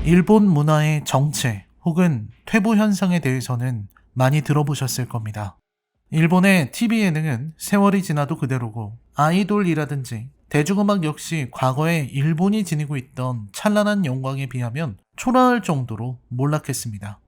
일본 문화의 정체 혹은 퇴보 현상에 대해서는 많이 들어보셨을 겁니다. 일본의 TV 예능은 세월이 지나도 그대로고 아이돌이라든지 대중음악 역시 과거에 일본이 지니고 있던 찬란한 영광에 비하면 초라할 정도로 몰락했습니다.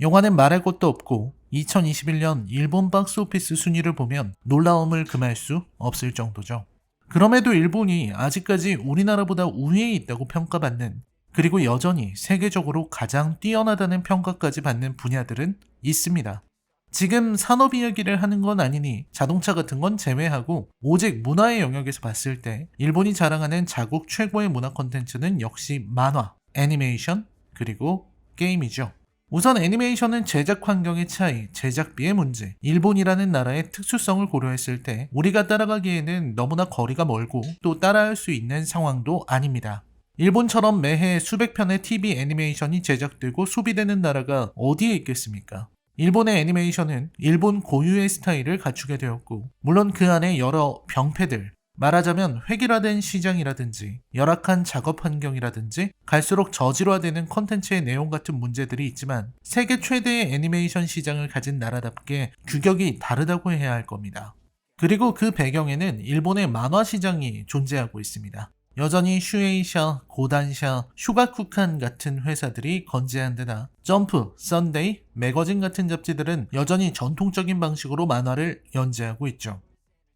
영화는 말할 것도 없고 2021년 일본 박스오피스 순위를 보면 놀라움을 금할 수 없을 정도죠. 그럼에도 일본이 아직까지 우리나라보다 우위에 있다고 평가받는, 그리고 여전히 세계적으로 가장 뛰어나다는 평가까지 받는 분야들은 있습니다. 지금 산업 이야기를 하는 건 아니니 자동차 같은 건 제외하고 오직 문화의 영역에서 봤을 때 일본이 자랑하는 자국 최고의 문화 콘텐츠는 역시 만화, 애니메이션, 그리고 게임이죠. 우선 애니메이션은 제작 환경의 차이, 제작비의 문제, 일본이라는 나라의 특수성을 고려했을 때 우리가 따라가기에는 너무나 거리가 멀고 또 따라할 수 있는 상황도 아닙니다. 일본처럼 매해 수백 편의 TV 애니메이션이 제작되고 소비되는 나라가 어디에 있겠습니까? 일본의 애니메이션은 일본 고유의 스타일을 갖추게 되었고, 물론 그 안에 여러 병폐들, 말하자면 획일화된 시장이라든지 열악한 작업 환경이라든지 갈수록 저질화되는 콘텐츠의 내용 같은 문제들이 있지만 세계 최대의 애니메이션 시장을 가진 나라답게 규격이 다르다고 해야 할 겁니다. 그리고 그 배경에는 일본의 만화 시장이 존재하고 있습니다. 여전히 슈에이샤, 고단샤, 슈가쿠칸 같은 회사들이 건재한 데다 점프, 썬데이, 매거진 같은 잡지들은 여전히 전통적인 방식으로 만화를 연재하고 있죠.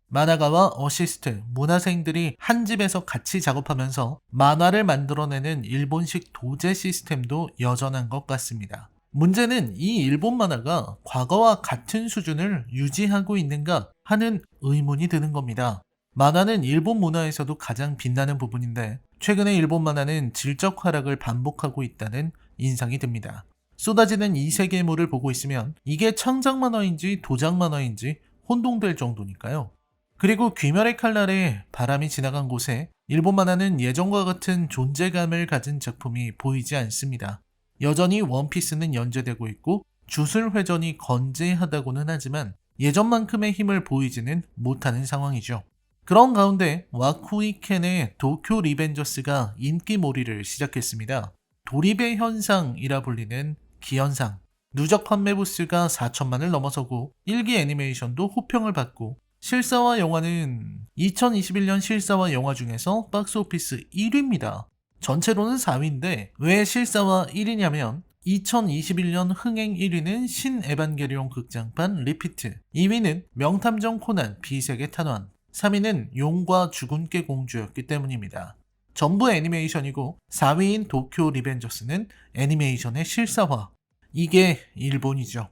만화가와 어시스트, 문화생들이 한 집에서 같이 작업하면서 만화를 만들어내는 일본식 도제 시스템도 여전한 것 같습니다. 문제는 이 일본 만화가 과거와 같은 수준을 유지하고 있는가 하는 의문이 드는 겁니다. 만화는 일본 문화에서도 가장 빛나는 부분인데 최근에 일본 만화는 질적 하락을 반복하고 있다는 인상이 듭니다. 쏟아지는 이 세계물을 보고 있으면 이게 창작 만화인지 도작 만화인지 혼동될 정도니까요. 그리고 귀멸의 칼날에 바람이 지나간 곳에 일본 만화는 예전과 같은 존재감을 가진 작품이 보이지 않습니다. 여전히 원피스는 연재되고 있고 주술회전이 건재하다고는 하지만 예전만큼의 힘을 보이지는 못하는 상황이죠. 그런 가운데 와쿠이켄의 도쿄 리벤저스가 인기몰이를 시작했습니다. 도리배 현상이라 불리는 기현상. 누적 판매 부수가 4천만을 넘어서고 1기 애니메이션도 호평을 받고 실사화 영화는 2021년 실사화 영화 중에서 박스오피스 1위입니다. 전체로는 4위인데 왜 실사화 1위냐면 2021년 흥행 1위는 신 에반게리온 극장판 리피트, 2위는 명탐정 코난 비세계 탄환, 3위는 용과 죽은 깨 공주였기 때문입니다. 전부 애니메이션이고 4위인 도쿄 리벤저스는 애니메이션의 실사화. 이게 일본이죠.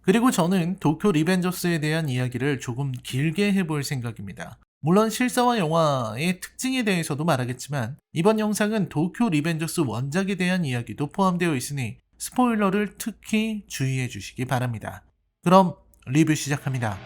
그리고 저는 도쿄 리벤저스에 대한 이야기를 조금 길게 해볼 생각입니다. 물론 실사화 영화의 특징에 대해서도 말하겠지만 이번 영상은 도쿄 리벤저스 원작에 대한 이야기도 포함되어 있으니 스포일러를 특히 주의해 주시기 바랍니다. 그럼 리뷰 시작합니다.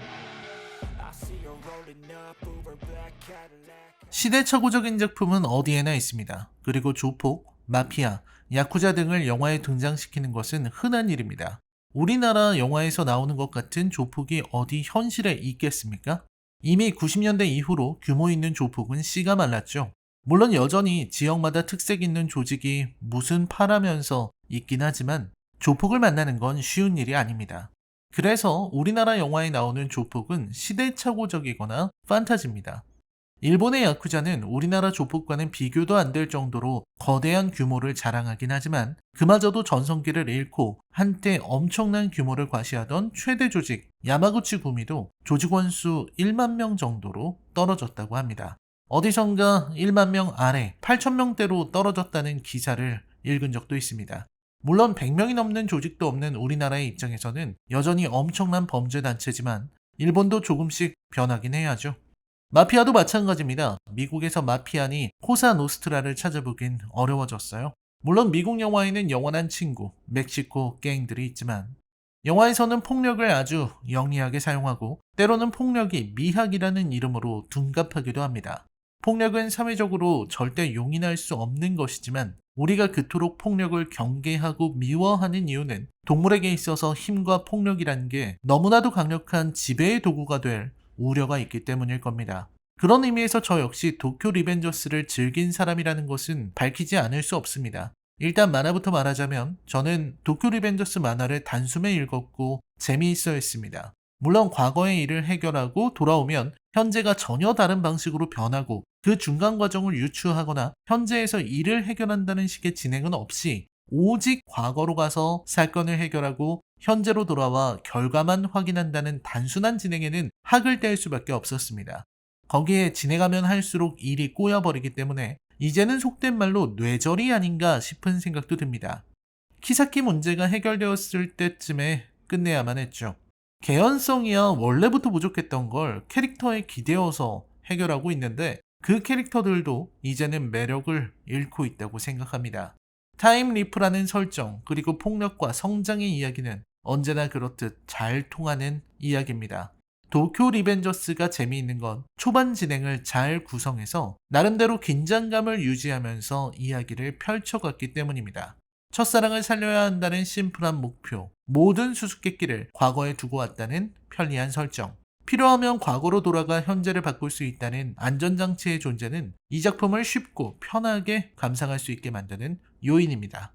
시대착오적인 작품은 어디에나 있습니다. 그리고 조폭, 마피아, 야쿠자 등을 영화에 등장시키는 것은 흔한 일입니다. 우리나라 영화에서 나오는 것 같은 조폭이 어디 현실에 있겠습니까? 이미 90년대 이후로 규모 있는 조폭은 씨가 말랐죠. 물론 여전히 지역마다 특색 있는 조직이 무슨 파라면서 있긴 하지만 조폭을 만나는 건 쉬운 일이 아닙니다. 그래서 우리나라 영화에 나오는 조폭은 시대착오적이거나 판타지입니다. 일본의 야쿠자는 우리나라 조폭과는 비교도 안 될 정도로 거대한 규모를 자랑하긴 하지만 그마저도 전성기를 잃고 한때 엄청난 규모를 과시하던 최대 조직 야마구치 구미도 조직원 수 1만 명 정도로 떨어졌다고 합니다. 어디선가 1만 명 아래 8천 명대로 떨어졌다는 기사를 읽은 적도 있습니다. 물론 100명이 넘는 조직도 없는 우리나라의 입장에서는 여전히 엄청난 범죄 단체지만 일본도 조금씩 변하긴 해야죠. 마피아도 마찬가지입니다. 미국에서 마피아니 코사노스트라를 찾아보긴 어려워졌어요. 물론 미국 영화에는 영원한 친구, 멕시코 갱들이 있지만 영화에서는 폭력을 아주 영리하게 사용하고 때로는 폭력이 미학이라는 이름으로 둔갑하기도 합니다. 폭력은 사회적으로 절대 용인할 수 없는 것이지만 우리가 그토록 폭력을 경계하고 미워하는 이유는 동물에게 있어서 힘과 폭력이라는 게 너무나도 강력한 지배의 도구가 될 우려가 있기 때문일 겁니다. 그런 의미에서 저 역시 도쿄 리벤저스를 즐긴 사람이라는 것은 밝히지 않을 수 없습니다. 일단 만화부터 말하자면 저는 도쿄 리벤져스 만화를 단숨에 읽었고 재미있어 했습니다. 물론 과거의 일을 해결하고 돌아오면 현재가 전혀 다른 방식으로 변하고 그 중간 과정을 유추하거나 현재에서 일을 해결한다는 식의 진행은 없이 오직 과거로 가서 사건을 해결하고 현재로 돌아와 결과만 확인한다는 단순한 진행에는 학을 뗄 수밖에 없었습니다. 거기에 진행하면 할수록 일이 꼬여버리기 때문에 이제는 속된 말로 뇌절이 아닌가 싶은 생각도 듭니다. 키사키 문제가 해결되었을 때쯤에 끝내야만 했죠. 개연성이야 원래부터 부족했던 걸 캐릭터에 기대어서 해결하고 있는데 그 캐릭터들도 이제는 매력을 잃고 있다고 생각합니다. 타임리프라는 설정 그리고 폭력과 성장의 이야기는 언제나 그렇듯 잘 통하는 이야기입니다. 도쿄 리벤져스가 재미있는 건 초반 진행을 잘 구성해서 나름대로 긴장감을 유지하면서 이야기를 펼쳐갔기 때문입니다. 첫사랑을 살려야 한다는 심플한 목표, 모든 수수께끼를 과거에 두고 왔다는 편리한 설정, 필요하면 과거로 돌아가 현재를 바꿀 수 있다는 안전장치의 존재는 이 작품을 쉽고 편하게 감상할 수 있게 만드는 요인입니다.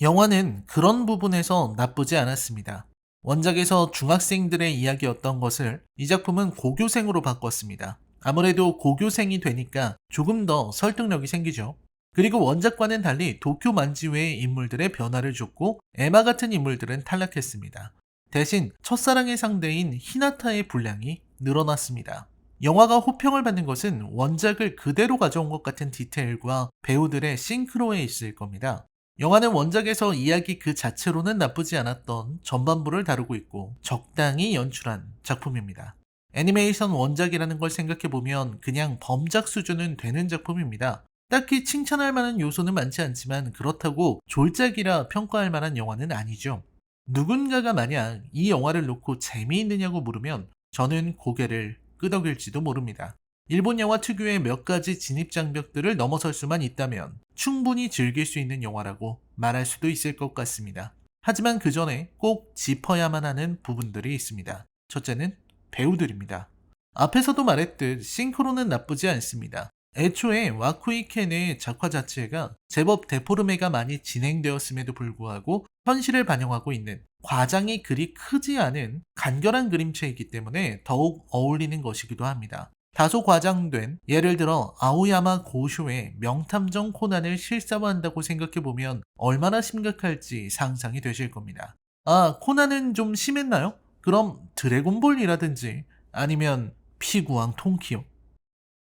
영화는 그런 부분에서 나쁘지 않았습니다. 원작에서 중학생들의 이야기였던 것을 이 작품은 고교생으로 바꿨습니다. 아무래도 고교생이 되니까 조금 더 설득력이 생기죠. 그리고 원작과는 달리 도쿄 만지 외의 인물들의 변화를 줬고 에마 같은 인물들은 탈락했습니다. 대신 첫사랑의 상대인 히나타의 분량이 늘어났습니다. 영화가 호평을 받는 것은 원작을 그대로 가져온 것 같은 디테일과 배우들의 싱크로에 있을 겁니다. 영화는 원작에서 이야기 그 자체로는 나쁘지 않았던 전반부를 다루고 있고 적당히 연출한 작품입니다. 애니메이션 원작이라는 걸 생각해보면 그냥 범작 수준은 되는 작품입니다. 딱히 칭찬할 만한 요소는 많지 않지만 그렇다고 졸작이라 평가할 만한 영화는 아니죠. 누군가가 만약 이 영화를 놓고 재미있느냐고 물으면 저는 고개를 끄덕일지도 모릅니다. 일본 영화 특유의 몇 가지 진입장벽들을 넘어설 수만 있다면 충분히 즐길 수 있는 영화라고 말할 수도 있을 것 같습니다. 하지만 그 전에 꼭 짚어야만 하는 부분들이 있습니다. 첫째는 배우들입니다. 앞에서도 말했듯 싱크로는 나쁘지 않습니다. 애초에 와쿠이 켄의 작화 자체가 제법 데포르메가 많이 진행되었음에도 불구하고 현실을 반영하고 있는 과장이 그리 크지 않은 간결한 그림체이기 때문에 더욱 어울리는 것이기도 합니다. 다소 과장된 예를 들어 아오야마 고쇼의 명탐정 코난을 실사화한다고 생각해보면 얼마나 심각할지 상상이 되실 겁니다. 아, 코난은 좀 심했나요? 그럼 드래곤볼이라든지 아니면 피구왕 통키요.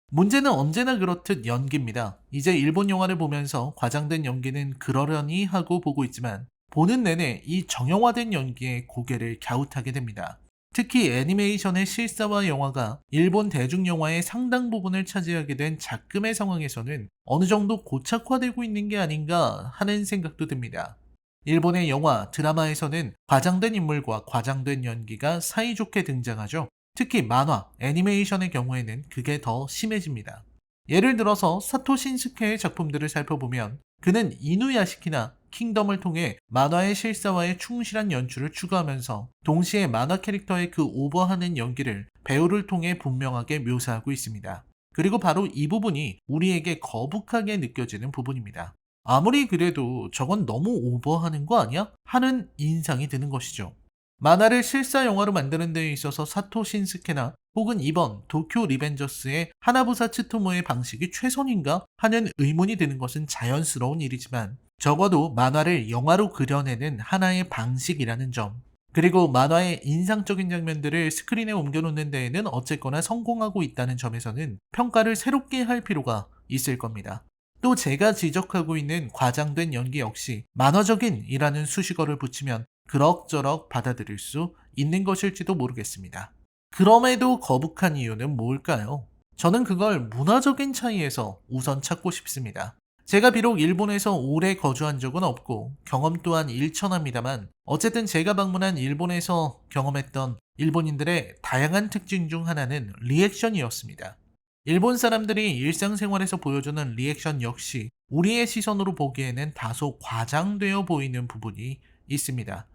문제는 언제나 그렇듯 연기입니다. 이제 일본 영화를 보면서 과장된 연기는 그러려니 하고 보고 있지만 보는 내내 이 정형화된 연기에 고개를 갸웃하게 됩니다. 특히 애니메이션의 실사화 영화가 일본 대중영화의 상당 부분을 차지하게 된 작금의 상황에서는 어느 정도 고착화되고 있는 게 아닌가 하는 생각도 듭니다. 일본의 영화, 드라마에서는 과장된 인물과 과장된 연기가 사이좋게 등장하죠. 특히 만화, 애니메이션의 경우에는 그게 더 심해집니다. 예를 들어서 사토 신스케의 작품들을 살펴보면 그는 이누야시키나 킹덤을 통해 만화의 실사화에 충실한 연출을 추구하면서 동시에 만화 캐릭터의 그 오버하는 연기를 배우를 통해 분명하게 묘사하고 있습니다. 그리고 바로 이 부분이 우리에게 거북하게 느껴지는 부분입니다. 아무리 그래도 저건 너무 오버하는 거 아니야? 하는 인상이 드는 것이죠. 만화를 실사 영화로 만드는 데 있어서 사토 신스케나 혹은 이번 도쿄 리벤져스의 하나부사 츠토모의 방식이 최선인가 하는 의문이 드는 것은 자연스러운 일이지만 적어도 만화를 영화로 그려내는 하나의 방식이라는 점, 그리고 만화의 인상적인 장면들을 스크린에 옮겨놓는 데에는 어쨌거나 성공하고 있다는 점에서는 평가를 새롭게 할 필요가 있을 겁니다. 또 제가 지적하고 있는 과장된 연기 역시 만화적인 이라는 수식어를 붙이면 그럭저럭 받아들일 수 있는 것일지도 모르겠습니다. 그럼에도 거북한 이유는 뭘까요? 저는 그걸 문화적인 차이에서 우선 찾고 싶습니다. 제가 비록 일본에서 오래 거주한 적은 없고 경험 또한 일천합니다만 어쨌든 제가 방문한 일본에서 경험했던 일본인들의 다양한 특징 중 하나는 리액션이었습니다. 일본 사람들이 일상생활에서 보여주는 리액션 역시 우리의 시선으로 보기에는 다소 과장되어 보이는 부분이 있습니다.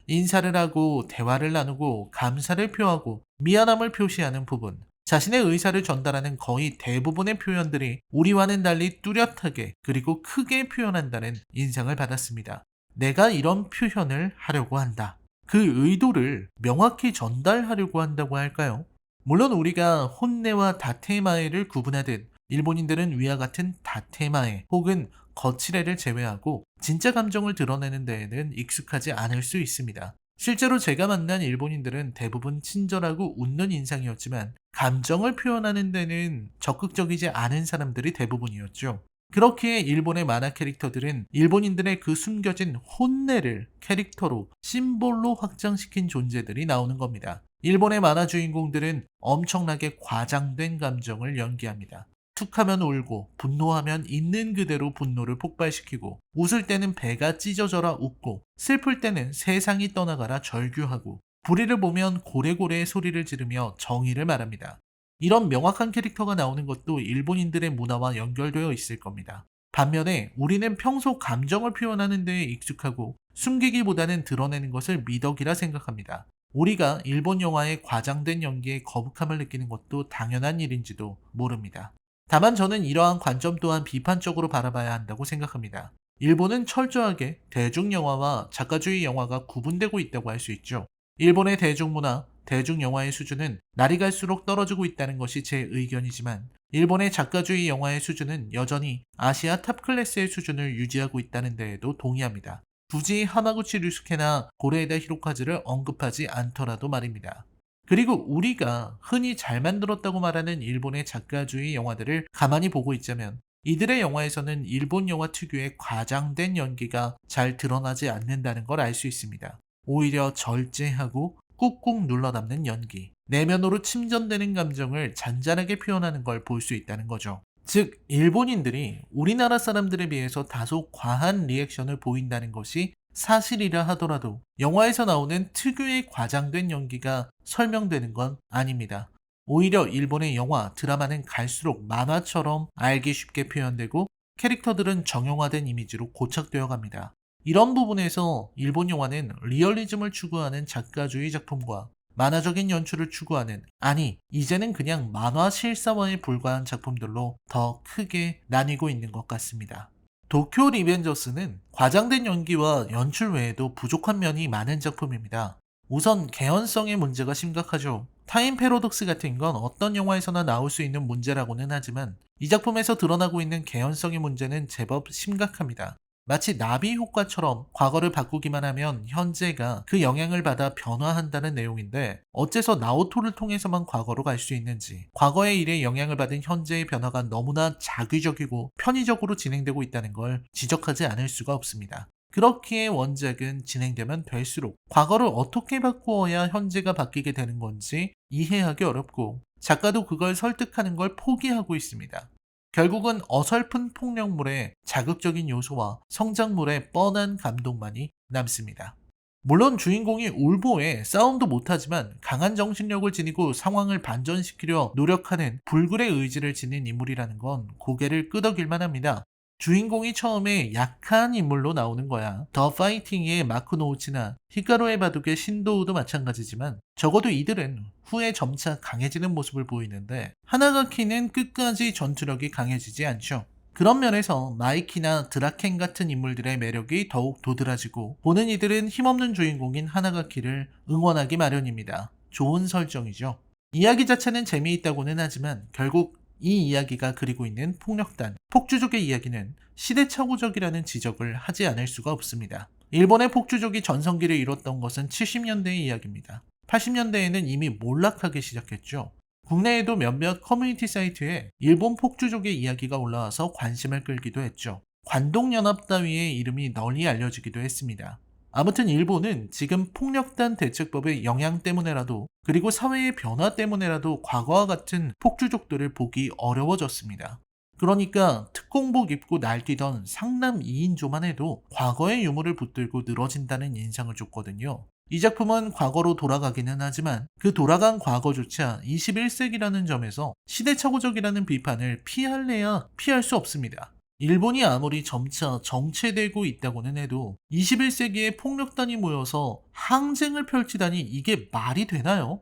인사를 하고 대화를 나누고 감사를 표하고 미안함을 표시하는 부분, 자신의 의사를 전달하는 거의 대부분의 표현들이 우리와는 달리 뚜렷하게 그리고 크게 표현한다는 인상을 받았습니다. 내가 이런 표현을 하려고 한다. 그 의도를 명확히 전달하려고 한다고 할까요? 물론 우리가 혼내와 다테마에를 구분하듯 일본인들은 위와 같은 다테마에 혹은 거칠애를 제외하고 진짜 감정을 드러내는 데에는 익숙하지 않을 수 있습니다. 실제로 제가 만난 일본인들은 대부분 친절하고 웃는 인상이었지만 감정을 표현하는 데는 적극적이지 않은 사람들이 대부분이었죠. 그렇기에 일본의 만화 캐릭터들은 일본인들의 그 숨겨진 혼내를 캐릭터로 심볼로 확장시킨 존재들이 나오는 겁니다. 일본의 만화 주인공들은 엄청나게 과장된 감정을 연기합니다. 툭하면 울고 분노하면 있는 그대로 분노를 폭발시키고 웃을 때는 배가 찢어져라 웃고 슬플 때는 세상이 떠나가라 절규하고 불의를 보면 고래고래 소리를 지르며 정의를 말합니다. 이런 명확한 캐릭터가 나오는 것도 일본인들의 문화와 연결되어 있을 겁니다. 반면에 우리는 평소 감정을 표현하는 데에 익숙하고 숨기기보다는 드러내는 것을 미덕이라 생각합니다. 우리가 일본 영화의 과장된 연기에 거북함을 느끼는 것도 당연한 일인지도 모릅니다. 다만 저는 이러한 관점 또한 비판적으로 바라봐야 한다고 생각합니다. 일본은 철저하게 대중영화와 작가주의 영화가 구분되고 있다고 할 수 있죠. 일본의 대중문화, 대중영화의 수준은 날이 갈수록 떨어지고 있다는 것이 제 의견이지만 일본의 작가주의 영화의 수준은 여전히 아시아 탑클래스의 수준을 유지하고 있다는 데에도 동의합니다. 굳이 하마구치 류스케나 고레에다 히로카즈를 언급하지 않더라도 말입니다. 그리고 우리가 흔히 잘 만들었다고 말하는 일본의 작가주의 영화들을 가만히 보고 있자면 이들의 영화에서는 일본 영화 특유의 과장된 연기가 잘 드러나지 않는다는 걸 알 수 있습니다. 오히려 절제하고 꾹꾹 눌러담는 연기, 내면으로 침전되는 감정을 잔잔하게 표현하는 걸 볼 수 있다는 거죠. 즉, 일본인들이 우리나라 사람들에 비해서 다소 과한 리액션을 보인다는 것이 사실이라 하더라도 영화에서 나오는 특유의 과장된 연기가 설명되는 건 아닙니다. 오히려 일본의 영화, 드라마는 갈수록 만화처럼 알기 쉽게 표현되고 캐릭터들은 정형화된 이미지로 고착되어 갑니다. 이런 부분에서 일본 영화는 리얼리즘을 추구하는 작가주의 작품과 만화적인 연출을 추구하는, 아니 이제는 그냥 만화 실사화에 불과한 작품들로 더 크게 나뉘고 있는 것 같습니다. 도쿄 리벤저스는 과장된 연기와 연출 외에도 부족한 면이 많은 작품입니다. 우선 개연성의 문제가 심각하죠. 타임 패러독스 같은 건 어떤 영화에서나 나올 수 있는 문제라고는 하지만 이 작품에서 드러나고 있는 개연성의 문제는 제법 심각합니다. 마치 나비 효과처럼 과거를 바꾸기만 하면 현재가 그 영향을 받아 변화한다는 내용인데 어째서 나오토를 통해서만 과거로 갈 수 있는지, 과거의 일에 영향을 받은 현재의 변화가 너무나 자기적이고 편의적으로 진행되고 있다는 걸 지적하지 않을 수가 없습니다. 그렇기에 원작은 진행되면 될수록 과거를 어떻게 바꾸어야 현재가 바뀌게 되는 건지 이해하기 어렵고 작가도 그걸 설득하는 걸 포기하고 있습니다. 결국은 어설픈 폭력물에 자극적인 요소와 성장물의 뻔한 감동만이 남습니다. 물론 주인공이 울보에 싸움도 못하지만 강한 정신력을 지니고 상황을 반전시키려 노력하는 불굴의 의지를 지닌 인물이라는 건 고개를 끄덕일만 합니다. 주인공이 처음에 약한 인물로 나오는 거야. 더 파이팅의 마쿠노우치나 히카루의 바둑의 신도우도 마찬가지지만 적어도 이들은 후에 점차 강해지는 모습을 보이는데 하나가키는 끝까지 전투력이 강해지지 않죠. 그런 면에서 마이키나 드라켄 같은 인물들의 매력이 더욱 도드라지고 보는 이들은 힘없는 주인공인 하나가키를 응원하기 마련입니다. 좋은 설정이죠. 이야기 자체는 재미있다고는 하지만 결국 이 이야기가 그리고 있는 폭력단, 폭주족의 이야기는 시대착오적이라는 지적을 하지 않을 수가 없습니다. 일본의 폭주족이 전성기를 이뤘던 것은 70년대의 이야기입니다. 80년대에는 이미 몰락하기 시작했죠. 국내에도 몇몇 커뮤니티 사이트에 일본 폭주족의 이야기가 올라와서 관심을 끌기도 했죠. 관동연합 따위의 이름이 널리 알려지기도 했습니다. 아무튼 일본은 지금 폭력단 대책법의 영향 때문에라도 그리고 사회의 변화 때문에라도 과거와 같은 폭주족들을 보기 어려워졌습니다. 그러니까 특공복 입고 날뛰던 상남 2인조만 해도 과거의 유물을 붙들고 늘어진다는 인상을 줬거든요. 이 작품은 과거로 돌아가기는 하지만 그 돌아간 과거조차 21세기라는 점에서 시대착오적이라는 비판을 피할래야 피할 수 없습니다. 일본이 아무리 점차 정체되고 있다고는 해도 21세기에 폭력단이 모여서 항쟁을 펼치다니 이게 말이 되나요?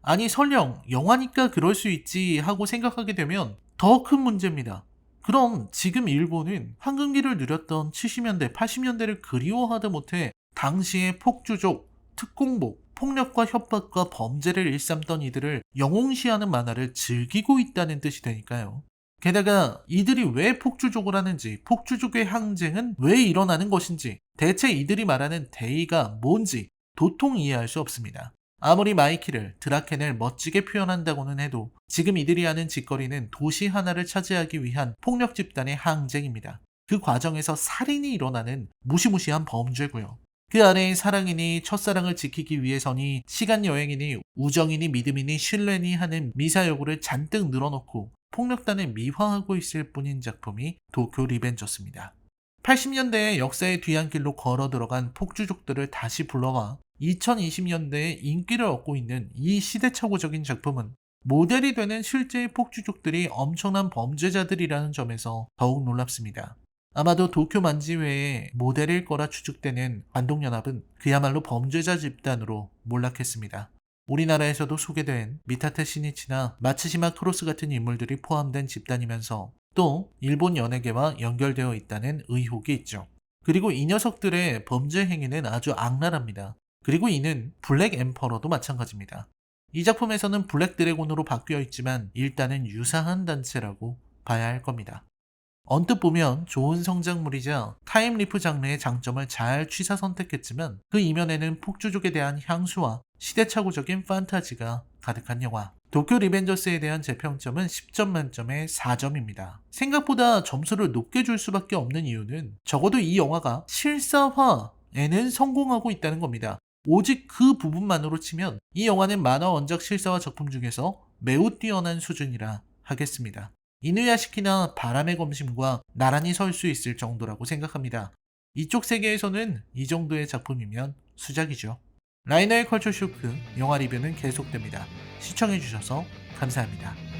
아니 설령 영화니까 그럴 수 있지 하고 생각하게 되면 더 큰 문제입니다. 그럼 지금 일본은 황금기를 누렸던 70년대, 80년대를 그리워하다 못해 당시의 폭주족, 특공복, 폭력과 협박과 범죄를 일삼던 이들을 영웅시하는 만화를 즐기고 있다는 뜻이 되니까요. 게다가 이들이 왜 폭주족을 하는지, 폭주족의 항쟁은 왜 일어나는 것인지, 대체 이들이 말하는 대의가 뭔지 도통 이해할 수 없습니다. 아무리 마이키를, 드라켄을 멋지게 표현한다고는 해도 지금 이들이 하는 짓거리는 도시 하나를 차지하기 위한 폭력 집단의 항쟁입니다. 그 과정에서 살인이 일어나는 무시무시한 범죄고요. 그 안에 사랑이니 첫사랑을 지키기 위해서니 시간여행이니 우정이니 믿음이니 신뢰니 하는 미사여구를 잔뜩 늘어놓고 폭력단을 미화하고 있을 뿐인 작품이 도쿄 리벤저스입니다. 80년대에 역사의 뒤안길로 걸어 들어간 폭주족들을 다시 불러와 2020년대에 인기를 얻고 있는 이 시대착오적인 작품은 모델이 되는 실제의 폭주족들이 엄청난 범죄자들이라는 점에서 더욱 놀랍습니다. 아마도 도쿄 만지 외에 모델일 거라 추측되는 관동연합은 그야말로 범죄자 집단으로 몰락했습니다. 우리나라에서도 소개된 미타테 시니치나 마츠시마 크로스 같은 인물들이 포함된 집단이면서 또 일본 연예계와 연결되어 있다는 의혹이 있죠. 그리고 이 녀석들의 범죄 행위는 아주 악랄합니다. 그리고 이는 블랙 엠퍼러도 마찬가지입니다. 이 작품에서는 블랙 드래곤으로 바뀌어 있지만 일단은 유사한 단체라고 봐야 할 겁니다. 언뜻 보면 좋은 성장물이자 타임리프 장르의 장점을 잘 취사 선택했지만 그 이면에는 폭주족에 대한 향수와 시대착오적인 판타지가 가득한 영화. 도쿄 리벤저스에 대한 제 평점은 10점 만점에 4점입니다. 생각보다 점수를 높게 줄 수밖에 없는 이유는 적어도 이 영화가 실사화에는 성공하고 있다는 겁니다. 오직 그 부분만으로 치면 이 영화는 만화 원작 실사화 작품 중에서 매우 뛰어난 수준이라 하겠습니다. 이누야시키나 바람의 검심과 나란히 설 수 있을 정도라고 생각합니다. 이쪽 세계에서는 이 정도의 작품이면 수작이죠. 라이너의 컬처 쇼크 영화 리뷰는 계속됩니다. 시청해주셔서 감사합니다.